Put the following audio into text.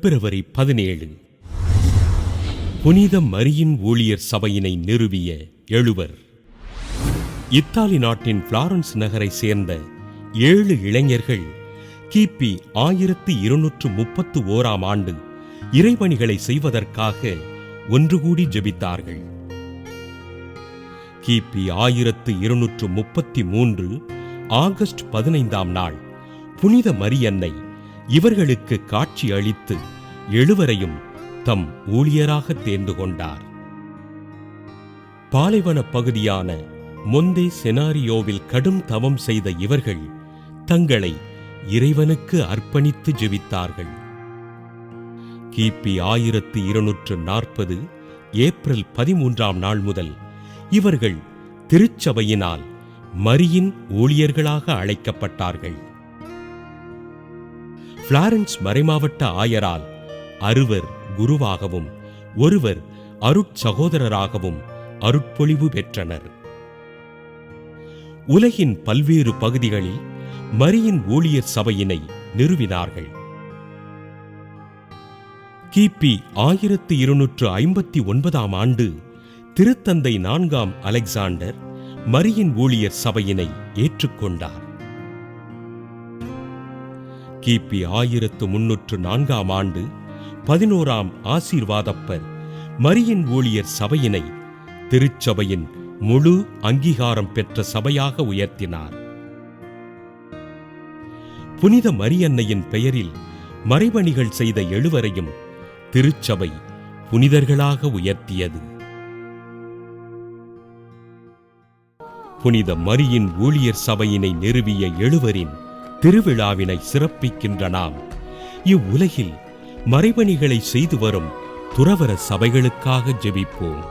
பிப்ரவரி 17 புனித மரியின் ஊழியர் சபையினை நிறுவிய எழுவர். இத்தாலி நாட்டின் பிளாரன்ஸ் நகரை சேர்ந்த 7 இளைஞர்கள் கிபி 1231 ஆண்டு இறைபணிகளை செய்வதற்காக ஒன்று கூடி ஜெபித்தார்கள். கிபி 1233 ஆகஸ்ட் 15 நாள் புனித மரியன்னை இவர்களுக்கு காட்சி அளித்து எழுவரையும் தம் ஊழியராக தேர்ந்து கொண்டார். பாலைவன பகுதியான மொந்தே செனாரியோவில் கடும் தவம் செய்த இவர்கள் தங்களை இறைவனுக்கு அர்ப்பணித்து ஜெபித்தார்கள். கிபி 1240 ஏப்ரல் 13 நாள் முதல் இவர்கள் திருச்சபையினால் மரியின் ஊழியர்களாக அழைக்கப்பட்டார்கள். பிளாரன்ஸ் மறைமாவட்ட ஆயரால் அறுவர் குருவாகவும் ஒருவர் அருட்சகோதரராகவும் அருட்பொழிவு பெற்றனர். உலகின் பல்வேறு பகுதிகளில் மரியின் ஊழியர் சபையினை நிறுவினார்கள். கிபி 1259 ஆண்டு திருத்தந்தை 4 அலெக்சாண்டர் மரியின் ஊழியர் சபையினை ஏற்றுக்கொண்டார். கிபி 1304 ஆண்டு 11 ஆசீர்வாதப்பர் மரியின் ஊழியர் சபையினை திருச்சபையின் முழு அங்கீகாரம் பெற்ற சபையாக உயர்த்தினார். புனித மரியன்னையின் பெயரில் மறைபணிகள் செய்த எழுவரையும் திருச்சபை புனிதர்களாக உயர்த்தியது. புனித மரியின் ஊழியர் சபையினை நிறுவிய எழுவரின் திருவிழாவினை சிறப்பிக்கின்ற நாம் இவ்வுலகில் மறைபணிகளை செய்து வரும் துறவற சபைகளுக்காக ஜெபிப்போம்.